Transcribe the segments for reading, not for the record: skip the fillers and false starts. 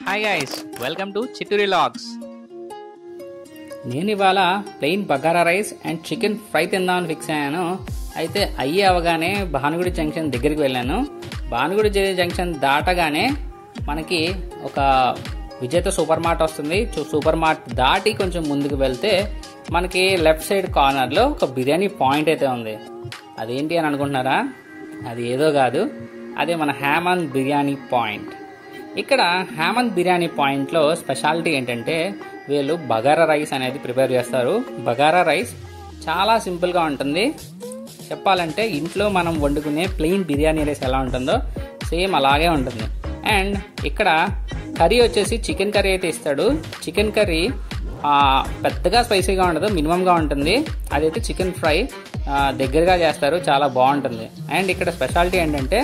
Hi guys, welcome to Chitturi logs. నేను ఇవాళ plain bagara rice and chicken fry తిందామని fix అయ్యాను. అయితే అయ్యి అవగానే భానుగుడి జంక్షన్ దగ్గరికి వెళ్ళాను. భానుగుడి జంక్షన్ దాటగానే మనకి ఒక విజేత సూపర్ మార్ట్ వస్తుంది. సూపర్ మార్ట్ దాటి కొంచెం ముందుకు వెళ్తే మనకి లెఫ్ట్ సైడ్ కార్నర్లో ఒక బిర్యానీ పాయింట్ అయితే ఉంది. అదేంటి అని అనుకుంటున్నారా? అది ఏదో కాదు, అదే మన హేమంత్ బిర్యానీ పాయింట్. ఇక్కడ హేమంత్ బిర్యానీ పాయింట్లో స్పెషాలిటీ ఏంటంటే వీళ్ళు బగారా రైస్ అనేది ప్రిపేర్ చేస్తారు. బగారా రైస్ చాలా సింపుల్గా ఉంటుంది. చెప్పాలంటే ఇంట్లో మనం వండుకునే ప్లెయిన్ బిర్యానీ రైస్ ఎలా ఉంటుందో సేమ్ అలాగే ఉంటుంది. అండ్ ఇక్కడ కర్రీ వచ్చేసి చికెన్ కర్రీ అయితే ఇస్తాడు. చికెన్ కర్రీ పెద్దగా స్పైసీగా ఉండదు, మినిమంగా ఉంటుంది. అదైతే చికెన్ ఫ్రై దగ్గరగా చేస్తారు, చాలా బాగుంటుంది. అండ్ ఇక్కడ స్పెషాలిటీ ఏంటంటే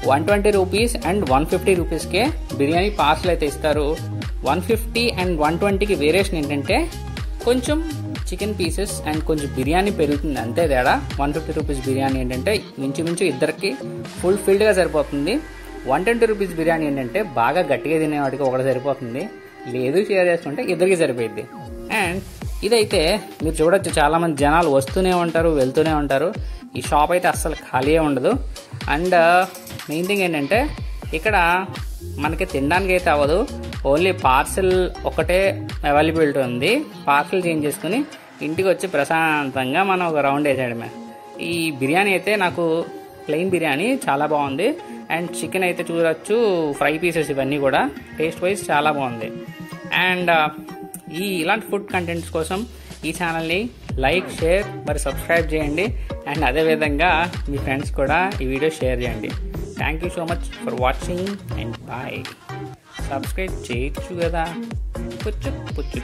120 రూపీస్ అండ్ 150 రూపీస్కే బిర్యానీ పార్సల్ అయితే ఇస్తారు. 150 అండ్ 120కి వేరియేషన్ ఏంటంటే కొంచెం చికెన్ పీసెస్ అండ్ కొంచెం బిర్యానీ పెరుగుతుంది, అంతే తేడా. 150 రూపీస్ బిర్యానీ ఏంటంటే మించుమించు ఇద్దరికి ఫుల్ ఫిల్డ్గా సరిపోతుంది. 120 రూపీస్ బిర్యానీ ఏంటంటే బాగా గట్టిగా తినేవాడికి ఒకటి సరిపోతుంది, లేదు షేర్ చేసుకుంటే ఇద్దరికి సరిపోయింది. అండ్ ఇదైతే మీరు చూడొచ్చు, చాలామంది జనాలు వస్తూనే ఉంటారు, వెళ్తూనే ఉంటారు. ఈ షాప్ అయితే అస్సలు ఖాళీయే ఉండదు. అండ్ మెయిన్ థింగ్ ఏంటంటే ఇక్కడ మనకి తినడానికి అయితే అవ్వదు, ఓన్లీ పార్సిల్ ఒకటే అవైలబిలిటీ ఉంది. పార్సిల్ చేంజ్ చేసుకుని ఇంటికి వచ్చి ప్రశాంతంగా మనం ఒక రౌండ్ వేసేయడమే. ఈ బిర్యానీ అయితే నాకు ప్లెయిన్ బిర్యానీ చాలా బాగుంది. అండ్ చికెన్ అయితే చూడొచ్చు, ఫ్రై పీసెస్ ఇవన్నీ కూడా టేస్ట్ వైజ్ చాలా బాగుంది. అండ్ ఇలాంటి ఫుడ్ కంటెంట్స్ కోసం ఈ ఛానల్ని లైక్, షేర్, మరి సబ్స్క్రైబ్ చేయండి. అండ్ అదేవిధంగా మీ ఫ్రెండ్స్ కూడా ఈ వీడియో షేర్ చేయండి. Thank you so much for watching and bye. Subscribe చేయొచ్చు కదా, పుచ్చు పుచ్చు.